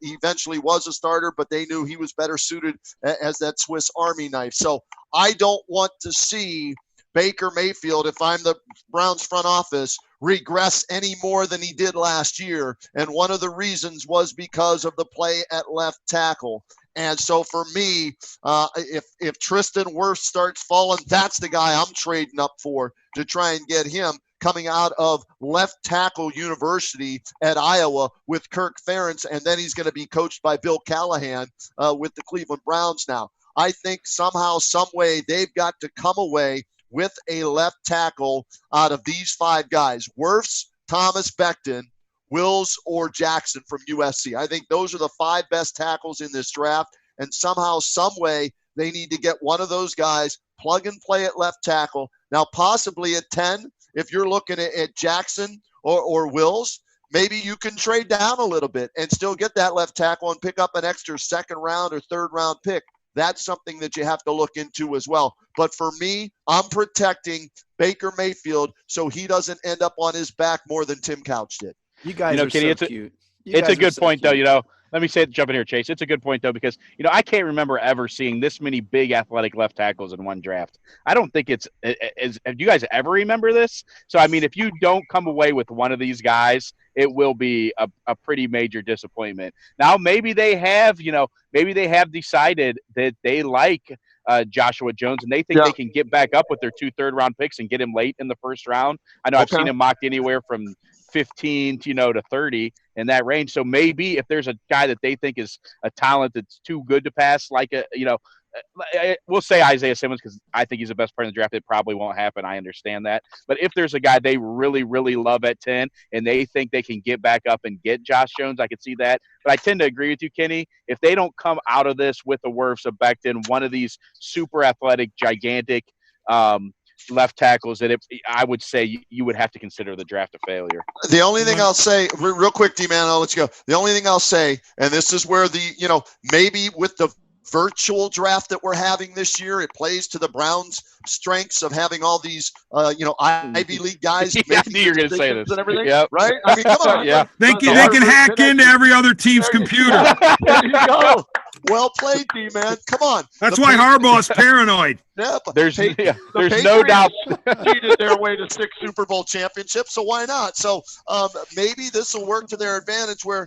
S4: he eventually was a starter, but they knew he was better suited as that Swiss Army knife. So I don't want to see Baker Mayfield, if I'm the Browns front office, regress any more than he did last year. And one of the reasons was because of the play at left tackle. And so for me, if Tristan Wirfs starts falling, that's the guy I'm trading up for to try and get him coming out of left tackle university at Iowa with Kirk Ferentz, and then he's going to be coached by Bill Callahan with the Cleveland Browns now. I think somehow, some way, they've got to come away with a left tackle out of these 5 guys: Wirfs, Thomas Becton, Wills, or Jackson from USC. I think those are the 5 best tackles in this draft, and somehow, some way, they need to get one of those guys, plug and play at left tackle. Now, possibly at 10, if you're looking at Jackson or Wills, maybe you can trade down a little bit and still get that left tackle and pick up an extra 2nd round or 3rd round pick. That's something that you have to look into as well. But for me, I'm protecting Baker Mayfield so he doesn't end up on his back more than Tim Couch did.
S2: You guys are
S5: Kenny,
S2: so cute.
S5: It's a good point, though. Let me jump in here, Chase. It's a good point, though, because, I can't remember ever seeing this many big athletic left tackles in one draft. I don't think do you guys ever remember this? So, I mean, if you don't come away with one of these guys, it will be a pretty major disappointment. Now, maybe they have decided that they like Joshua Jones, and they think they can get back up with their 2 third-round picks and get him late in the first round. I know I've seen him mocked anywhere from 15 to 30 in that range. So maybe if there's a guy that they think is a talent that's too good to pass, we'll say Isaiah Simmons, because I think he's the best player in the draft. It probably won't happen. I understand that. But if there's a guy they really, really love at 10 and they think they can get back up and get Josh Jones, I could see that. But I tend to agree with you, Kenny. If they don't come out of this with the Wirfs of Becton, one of these super athletic, gigantic left tackles, that I would say you would have to consider the draft a failure.
S4: The only thing I'll say, real quick, D-Man, I'll let you go. The only thing I'll say, and this is where maybe with the virtual draft that we're having this year, it plays to the Browns' strengths of having all these, Ivy League guys.
S5: I knew you were going to say this.
S4: And everything,
S5: yep.
S4: right? I mean, come on.
S3: They can hack into every other team's computer.
S4: There you go. Well played, D-Man. Come on.
S3: That's why Harbaugh's paranoid.
S4: Yeah,
S5: there's no doubt.
S4: Cheated their way to 6 Super Bowl championships, so why not? So maybe this will work to their advantage, where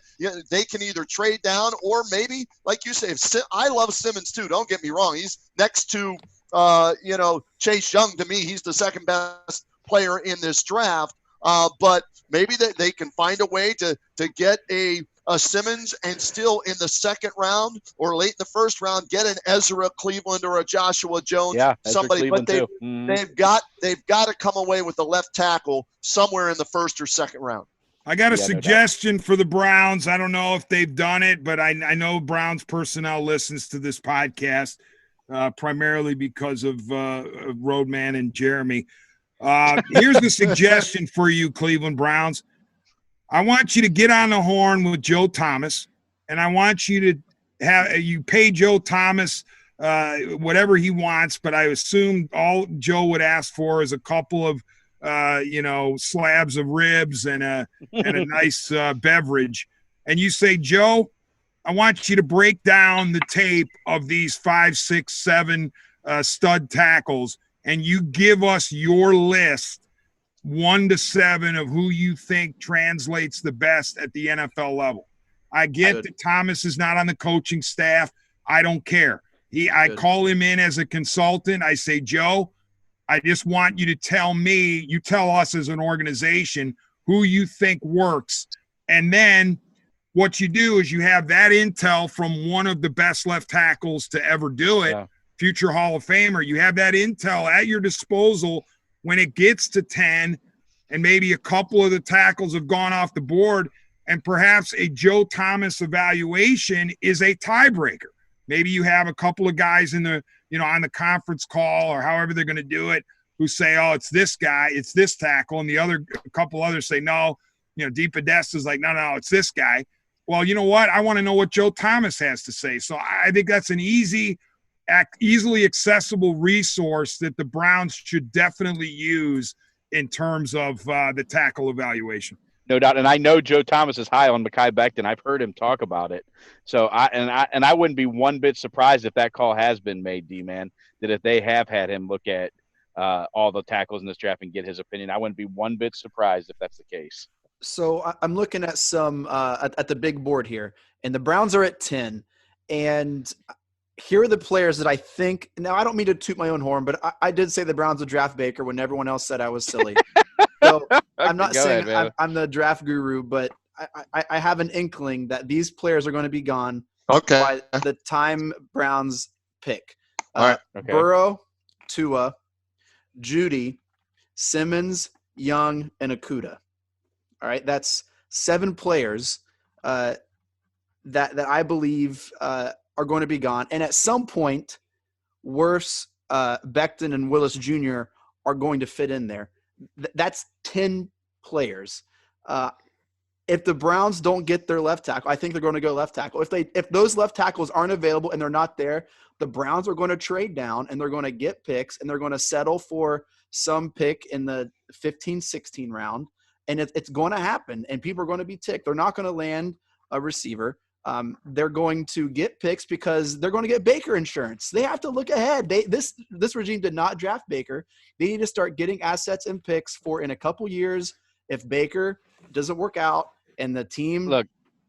S4: they can either trade down, or maybe, like you say, I love Simmons too. Don't get me wrong. He's next to Chase Young. To me, he's the 2nd best player in this draft. But maybe they can find a way to get a Simmons, and still in the 2nd round or late in the 1st round get an Ezra Cleveland or a Joshua Jones.
S5: Yeah,
S4: somebody.
S5: Cleveland
S4: But they've got to come away with the left tackle somewhere in the 1st or 2nd round.
S3: I got a suggestion for the Browns. I don't know if they've done it, but I know Browns personnel listens to this podcast primarily because of Roadman and Jeremy. Here's the suggestion for you, Cleveland Browns. I want you to get on the horn with Joe Thomas, and I want you to pay Joe Thomas whatever he wants, but I assume all Joe would ask for is a couple of slabs of ribs and a nice beverage. And you say, Joe, I want you to break down the tape of these 5, 6, 7 stud tackles, and you give us your list 1 to 7 of who you think translates the best at the NFL level. I get that Thomas is not on the coaching staff. I don't care. I call him in as a consultant. I say, Joe, I just want you to tell us as an organization who you think works. And then what you do is you have that intel from one of the best left tackles to ever do it, future Hall of Famer. You have that intel at your disposal when it gets to 10 and maybe a couple of the tackles have gone off the board, and perhaps a Joe Thomas evaluation is a tiebreaker. Maybe you have a couple of guys on the conference call or however they're going to do it who say, oh, it's this guy, it's this tackle, and a couple others say, no, Deep Podesta's like, no, it's this guy. Well, you know what? I want to know what Joe Thomas has to say. So I think that's an easily accessible resource that the Browns should definitely use in terms of the tackle evaluation.
S5: No doubt. And I know Joe Thomas is high on Mekhi Becton. I've heard him talk about it. So I wouldn't be one bit surprised if that call has been made, D-Man, that if they have had him look at all the tackles in this draft and get his opinion, I wouldn't be one bit surprised if that's the case.
S2: So I'm looking at some at the big board here, and the Browns are at 10. And here are the players that I think – now, I don't mean to toot my own horn, but I did say the Browns would draft Baker when everyone else said I was silly. So I'm not saying I'm the draft guru, but I have an inkling that these players are going to be gone by the time Browns pick.
S4: All right.
S2: Burrow, Tua, Judy, Simmons, Young, and Okudah. All right, that's 7 players that I believe are going to be gone. And at some point, Wirfs, Becton, and Willis Jr. are going to fit in there. That's 10 players. If the Browns don't get their left tackle, I think they're going to go left tackle. If those left tackles aren't available and they're not there, the Browns are going to trade down and they're going to get picks and they're going to settle for some pick in the 15, 16 round. And it's going to happen, and people are going to be ticked. They're not going to land a receiver. They're going to get picks because they're going to get Baker insurance. They have to look ahead. This regime did not draft Baker. They need to start getting assets and picks for in a couple years. If Baker doesn't work out and the team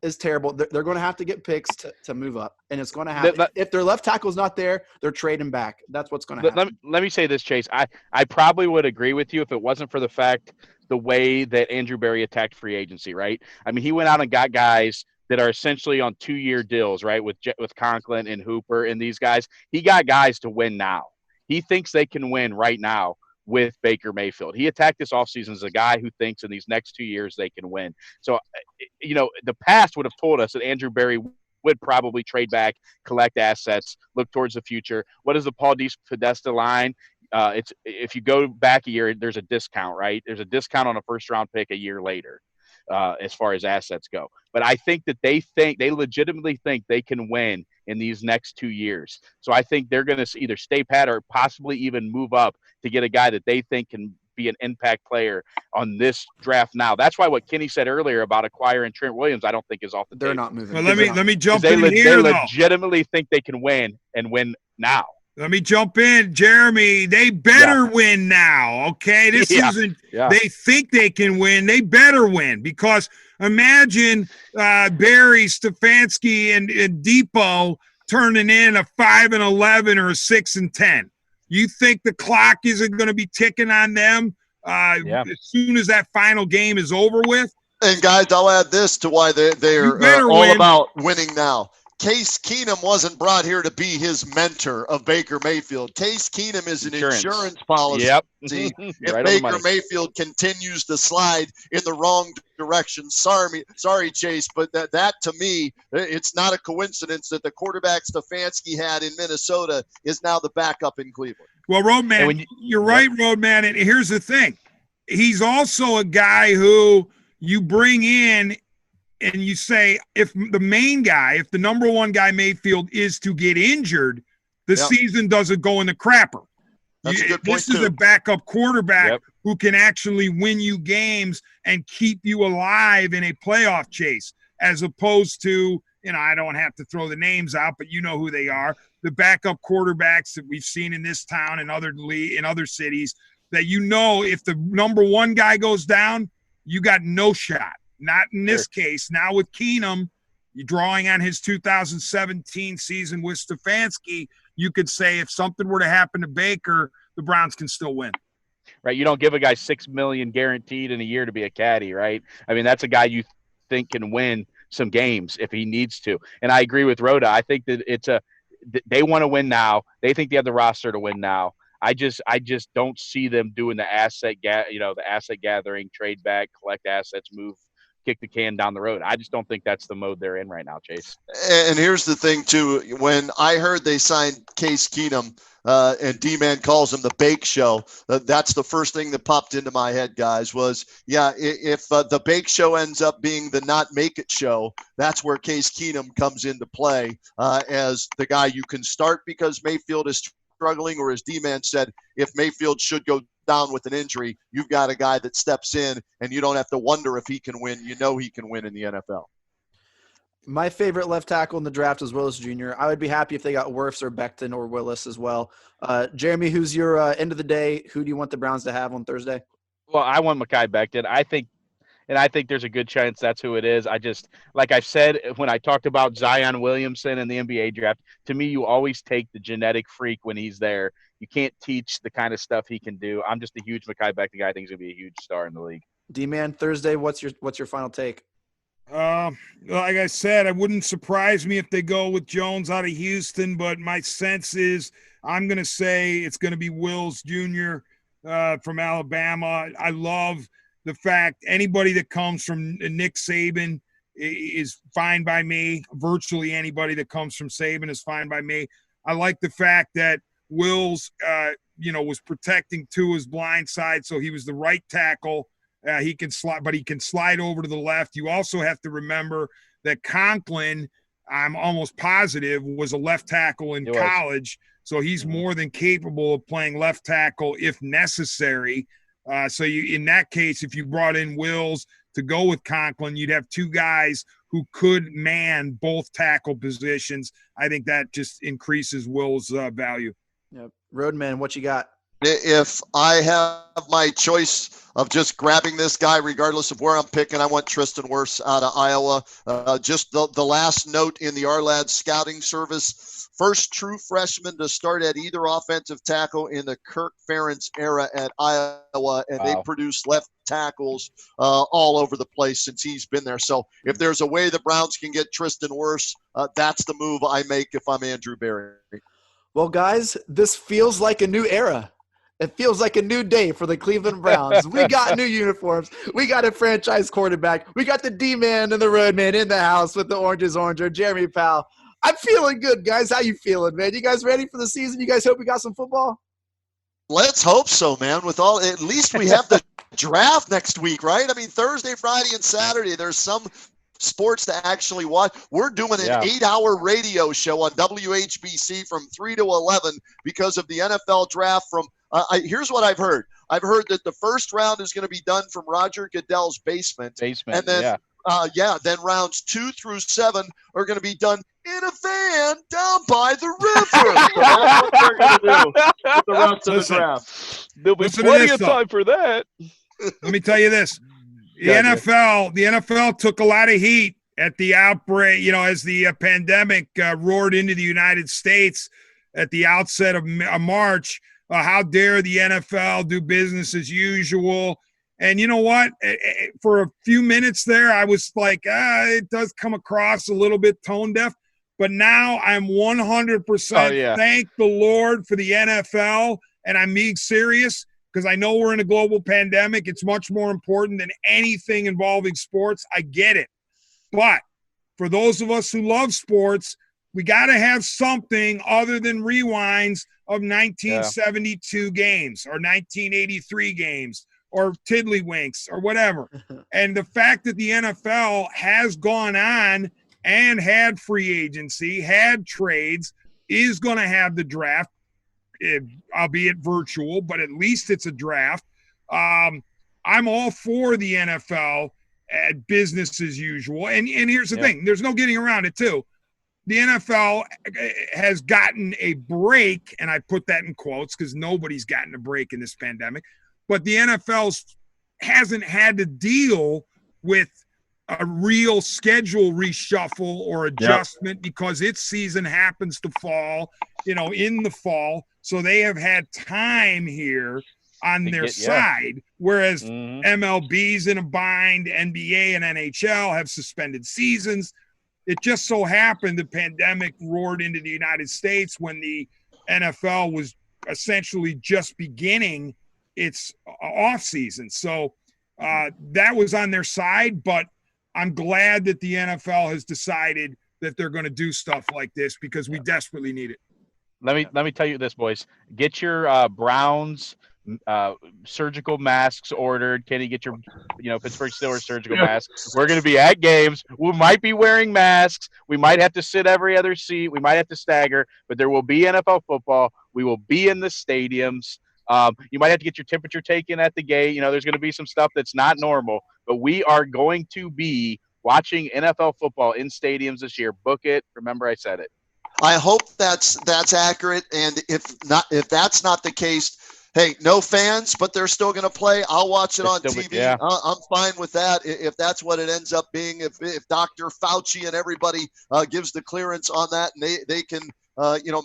S2: is terrible, they're going to have to get picks to move up, and it's going to happen. If their left tackle is not there, they're trading back. That's what's going to happen.
S5: Let me say this, Chase. I probably would agree with you if it wasn't for the fact the way that Andrew Berry attacked free agency, right? I mean, he went out and got guys that are essentially on 2-year deals, right? With Conklin and Hooper and these guys. He got guys to win now. He thinks they can win right now with Baker Mayfield. He attacked this offseason as a guy who thinks in these next 2 years they can win. So, the past would have told us that Andrew Berry would probably trade back, collect assets, look towards the future. What is the Paul Podesta line? It's if you go back a year, there's a discount, right? There's a discount on a first-round pick a year later, as far as assets go. But I think that they legitimately think they can win in these next 2 years. So I think they're going to either stay pat or possibly even move up to get a guy that they think can be an impact player on this draft now. That's why what Kenny said earlier about acquiring Trent Williams, I don't think is off the table.
S2: They're not moving.
S3: Well, let me jump in here.
S5: They legitimately think they can win and win now.
S3: Let me jump in, Jeremy. They better win now, okay? This isn't they think they can win. They better win because imagine Barry, Stefanski, and Depot turning in a 5-11 or a 6-10. You think the clock isn't going to be ticking on them as soon as that final game is over with?
S4: And guys, I'll add this to why they're all about winning now. Case Keenum wasn't brought here to be his mentor of Baker Mayfield. Case Keenum is an insurance policy.
S5: Yep.
S4: If
S5: Right on the
S4: Baker
S5: money.
S4: Mayfield continues to slide in the wrong direction, sorry, Chase, but that to me, it's not a coincidence that the quarterback Stefanski had in Minnesota is now the backup in Cleveland.
S3: Well, Roadman, you're right, Roadman. And here's the thing. He's also a guy who you bring in and you say, if the main guy, if the number one guy Mayfield is to get injured, the season doesn't go in the crapper.
S4: That's a good point,
S3: this is
S4: too.
S3: a backup quarterback who can actually win you games and keep you alive in a playoff chase, as opposed to, I don't have to throw the names out, but you know who they are, the backup quarterbacks that we've seen in this town and in other cities, that if the number one guy goes down, you got no shot. Not in this case. Now with Keenum, you're drawing on his 2017 season with Stefanski, you could say if something were to happen to Baker, the Browns can still win.
S5: Right. You don't give a guy $6 million guaranteed in a year to be a caddy, right? I mean, that's a guy you think can win some games if he needs to. And I agree with Roda. I think that they want to win now. They think they have the roster to win now. I just don't see them doing the asset gathering, trade back, collect assets, move, kick the can down the road. I just don't think that's the mode they're in right now, Chase.
S4: And here's the thing, too. When I heard they signed Case Keenum, and D-Man calls him the Bake Show, that's the first thing that popped into my head, guys, was, if the Bake Show ends up being the Not Make It Show, that's where Case Keenum comes into play as the guy you can start because Mayfield is struggling, or as D-Man said, if Mayfield should go down with an injury, you've got a guy that steps in and you don't have to wonder if he can win. You know he can win in the NFL.
S2: My favorite left tackle in the draft is Willis Jr. I would be happy if they got Wirfs or Becton or Willis as well. Jeremy, who's your end of the day? Who do you want the Browns to have on Thursday?
S5: Well, I want Mekhi Becton. I think there's a good chance that's who it is. Like I've said, when I talked about Zion Williamson in the NBA draft, to me, you always take the genetic freak when he's there. You can't teach the kind of stuff he can do. I'm just a huge Mekhi Becton guy. I think he's going to be a huge star in the league.
S2: D-Man, Thursday, what's your final take?
S3: Like I said, it wouldn't surprise me if they go with Jones out of Houston, but my sense is I'm going to say it's going to be Wills Jr. From Alabama. I love the fact anybody that comes from Nick Saban is fine by me. Virtually anybody that comes from Saban is fine by me. I like the fact that Wills, was protecting Tua's blind side, so he was the right tackle. He can slide over to the left. You also have to remember that Conklin, I'm almost positive, was a left tackle in college, so he's more than capable of playing left tackle if necessary. So in that case, if you brought in Wills to go with Conklin, you'd have two guys who could man both tackle positions. I think that just increases Wills' value.
S2: Yep. Roadman, what you got?
S4: If I have my choice of just grabbing this guy, regardless of where I'm picking, I want Tristan Wirfs out of Iowa. Just the last note in the RLAD scouting service, first true freshman to start at either offensive tackle in the Kirk Ferentz era at Iowa, and they produce left tackles all over the place since he's been there. So if there's a way the Browns can get Tristan Wirfs, that's the move I make if I'm Andrew Berry.
S2: Well, guys, this feels like a new era. It feels like a new day for the Cleveland Browns. We got new uniforms. We got a franchise quarterback. We got the D-Man and the Roadman in the house with the Oranges Oranger, Jeremy Powell. I'm feeling good, guys. How you feeling, man? You guys ready for the season? You guys hope we got some football?
S4: Let's hope so, man. At least we have the draft next week, right? I mean, Thursday, Friday, and Saturday, there's some sports to actually watch. We're doing an 8-hour radio show on WHBC from 3 to 11 because of the NFL draft from here's what I've heard. I've heard that the first round is going to be done from Roger Goodell's basement. And then, then rounds 2 through 7 are going to be done in a van down by the river. So that's what they're going to do with the rest of the draft.
S5: There'll be plenty of time for that.
S3: Let me tell you this. The NFL took a lot of heat at the outbreak, as the pandemic roared into the United States at the outset of March. How dare the NFL do business as usual? And you know what? For a few minutes there, I was like, it does come across a little bit tone deaf. But now I'm 100% thank the Lord for the NFL, and I'm being serious because I know we're in a global pandemic. It's much more important than anything involving sports. I get it. But for those of us who love sports, we got to have something other than rewinds of 1972 games or 1983 games or tiddlywinks or whatever. And the fact that the NFL has gone on and had free agency, had trades, is going to have the draft, albeit virtual, but at least it's a draft. I'm all for the NFL at business as usual. And here's the thing. There's no getting around it, too. The NFL has gotten a break, and I put that in quotes because nobody's gotten a break in this pandemic. But the NFL hasn't had to deal with a real schedule reshuffle or adjustment because its season happens to fall, in the fall. So they have had time here on their side, whereas MLB's in a bind, NBA and NHL have suspended seasons. It just so happened the pandemic roared into the United States when the NFL was essentially just beginning its off season. So that was on their side, but I'm glad that the NFL has decided that they're going to do stuff like this because we desperately need it.
S5: Let me tell you this, boys. Get your Browns surgical masks ordered. Kenny, get your Pittsburgh Steelers surgical masks. We're going to be at games. We might be wearing masks. We might have to sit every other seat. We might have to stagger, but there will be NFL football. We will be in the stadiums. You might have to get your temperature taken at the gate. There's going to be some stuff that's not normal, but we are going to be watching NFL football in stadiums this year. Book it. Remember, I said it.
S4: I hope that's accurate. And if that's not the case, hey, no fans, but they're still going to play. I'll watch it on TV.
S5: Yeah.
S4: I'm fine with that. If that's what it ends up being, if Dr. Fauci and everybody gives the clearance on that, and they can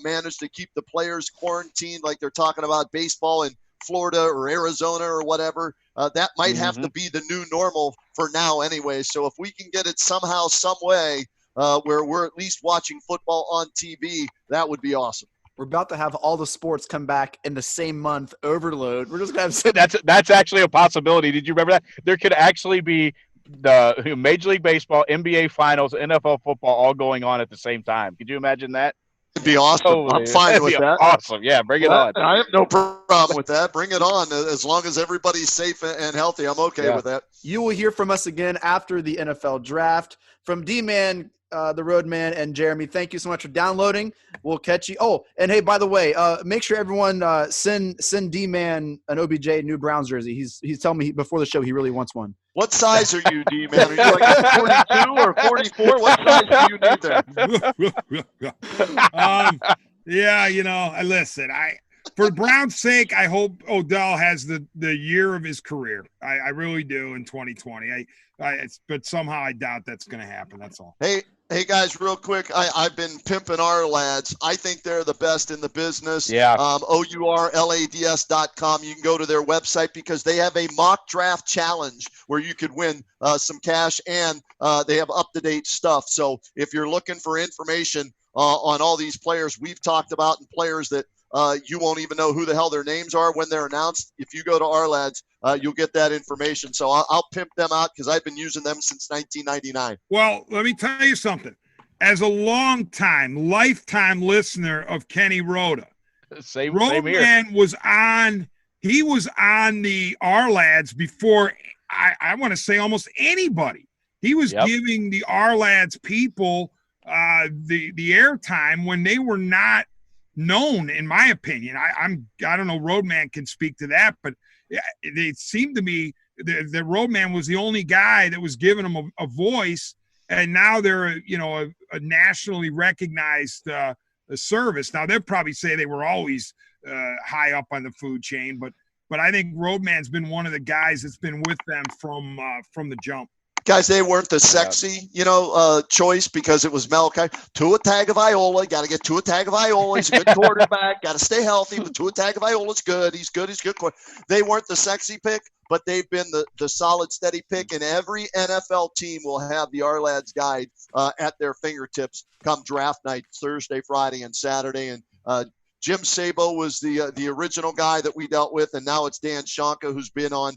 S4: manage to keep the players quarantined like they're talking about baseball in Florida or Arizona or whatever, that might have to be the new normal for now anyway. So if we can get it somehow, some way where we're at least watching football on TV, that would be awesome.
S2: We're about to have all the sports come back in the same month. Overload. We're just going to have
S5: that's actually a possibility. Did you remember that? There could actually be the Major League Baseball, NBA Finals, NFL football all going on at the same time. Could you imagine that?
S4: It'd be awesome.
S5: Totally.
S4: I'm fine with that.
S5: Awesome. Yeah, bring it on.
S4: I have no problem with that. Bring it on. As long as everybody's safe and healthy, I'm okay with that.
S2: You will hear from us again after the NFL draft. From D-Man, the Roadman, and Jeremy, thank you so much for downloading. We'll catch you. Oh, and hey, by the way, make sure everyone send D-Man an OBJ new Browns jersey. He's telling me before the show he really wants one.
S4: What size are you, D-Man? Are you like 42 or 44? What size do you need there?
S3: Listen, for Brown's sake, I hope Odell has the year of his career. I really do in 2020. But somehow I doubt that's going to happen. That's all.
S4: Hey guys, real quick, I've been pimping our lads. I think they're the best in the business.
S5: Yeah.
S4: OURLADS.com. You can go to their website because they have a mock draft challenge where you could win some cash, and they have up-to-date stuff. So if you're looking for information on all these players we've talked about and players that you won't even know who the hell their names are when they're announced, if you go to our lads, you'll get that information. So I'll pimp them out because I've been using them since 1999.
S3: Well, let me tell you something. As a lifetime listener of Kenny Roda, Roadman was on the our lads before I want to say almost anybody. He was giving the our lads people the airtime when they were not known, in my opinion. I don't know, Roadman can speak to that, but it seemed to me that Roadman was the only guy that was giving them a voice, and now they're a nationally recognized service. Now they'll probably say they were always high up on the food chain, but I think Roadman's been one of the guys that's been with them from the jump.
S4: Guys, they weren't the sexy, choice because it Mel Kiper. Tua Tagovailoa, got to get Tua Tagovailoa. He's a good quarterback. Got to stay healthy, but Tua Tagovailoa's good. He's good. They weren't the sexy pick, but they've been the solid, steady pick, and every NFL team will have the Our-Lads guide at their fingertips come draft night, Thursday, Friday, and Saturday. And Jim Sabo was the original guy that we dealt with, and now it's Dan Shonka, who's been on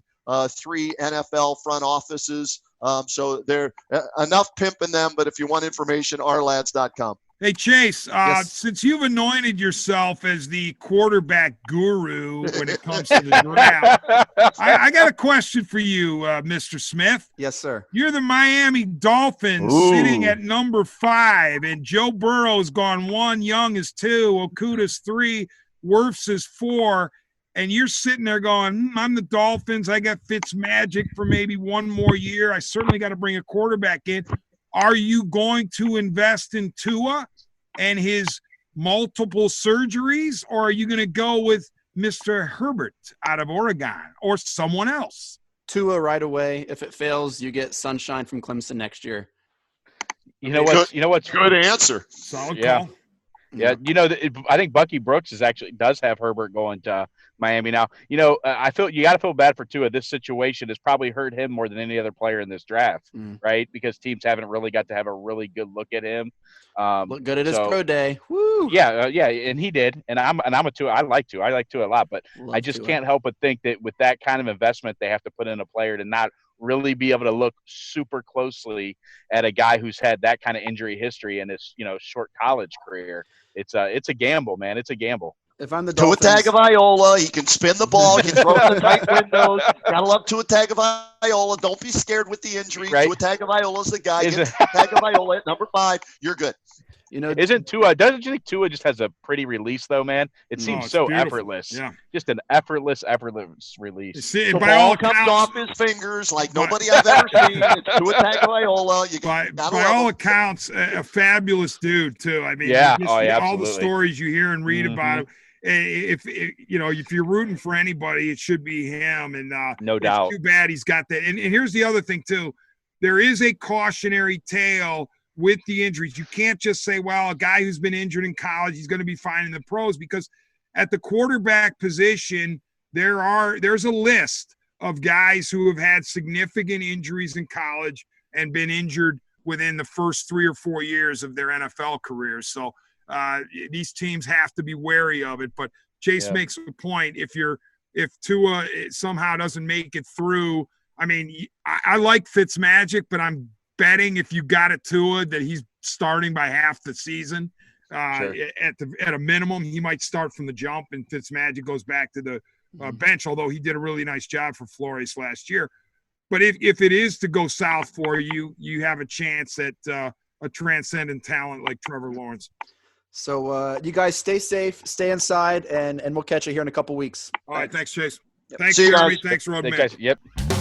S4: 3 NFL front offices. So they're enough pimping them, but if you want information, ourlads.com.
S3: Hey, Chase,
S2: Yes.
S3: since you've anointed yourself as the quarterback guru when it comes to the draft, I got a question for you, Mr. Smith.
S2: Yes, sir.
S3: You're the Miami Dolphins sitting at number 5, and Joe Burrow's gone 1, Young is 2, Okuda's 3, Wirfs is 4, and you're sitting there going, I'm the Dolphins. I got Fitzmagic for maybe 1 more year. I certainly got to bring a quarterback in. Are you going to invest in Tua and his multiple surgeries, or are you going to go with Mr. Herbert out of Oregon or someone else?
S2: Tua right away. If it fails, you get Sunshine from Clemson next year.
S5: You know what's
S4: Good answer.
S3: Solid
S5: Yeah.
S3: call.
S5: Yeah, I think Bucky Brooks does have Herbert going to Miami now. I feel you got to feel bad for Tua. This situation has probably hurt him more than any other player in this draft, right? Because teams haven't really got to have a really good look at him.
S2: Look good at his pro day. Woo!
S5: Yeah, and he did. And I'm a Tua. I like Tua a lot, but
S2: Love
S5: I just
S2: Tua.
S5: can't help but think that with that kind of investment, they have to put in a player to not really be able to look super closely at a guy who's had that kind of injury history in his short college career. It's a gamble, man. It's a gamble.
S2: If I'm the
S4: Tua
S2: Dolphins,
S4: Tagovailoa, he can spin the ball, he can throw it in the tight windows. Gotta love Tua Tagovailoa. Don't be scared with the injury.
S5: Right.
S4: Tua Tagovailoa's the guy. Get Tagovailoa at number 5. You're good.
S5: Isn't Tua? Doesn't you think Tua just has a pretty release though, man? It seems
S3: it's
S5: so
S3: beautiful.
S5: effortless.
S3: Yeah.
S5: Just an effortless release.
S3: See,
S4: The
S3: by all
S4: ball comes
S3: accounts,
S4: off his fingers like nobody I've ever seen. It's Tua Tagovailoa. You
S3: by
S4: gotta love
S3: all
S4: him.
S3: accounts, a fabulous dude too. I mean,
S5: Yeah.
S3: just
S5: Oh, yeah,
S3: all the
S5: absolutely.
S3: stories you hear and read about him. If you're rooting for anybody, it should be him. And
S5: No doubt.
S3: It's too bad he's got that. And here's the other thing too: there is a cautionary tale with the injuries. You can't just say, well, a guy who's been injured in college, he's going to be fine in the pros, because at the quarterback position, there's a list of guys who have had significant injuries in college and been injured within the first 3 or 4 years of their NFL careers. So these teams have to be wary of it. But Chase makes a point. If Tua somehow doesn't make it through, I mean, I like Fitzmagic, but I'm betting if you got it Tua that he's starting by half the season.
S5: Sure.
S3: At a minimum, he might start from the jump, and Fitzmagic goes back to the bench, although he did a really nice job for Flores last year. But if it is to go south for you, you have a chance at a transcendent talent like Trevor Lawrence.
S2: So you guys stay safe, stay inside, and we'll catch you here in a couple weeks.
S3: All right, thanks, Chase. Thanks,
S4: See you
S3: Jeremy.
S4: guys.
S3: Thanks, Road
S5: Thanks,
S3: Man.
S5: guys. Yep.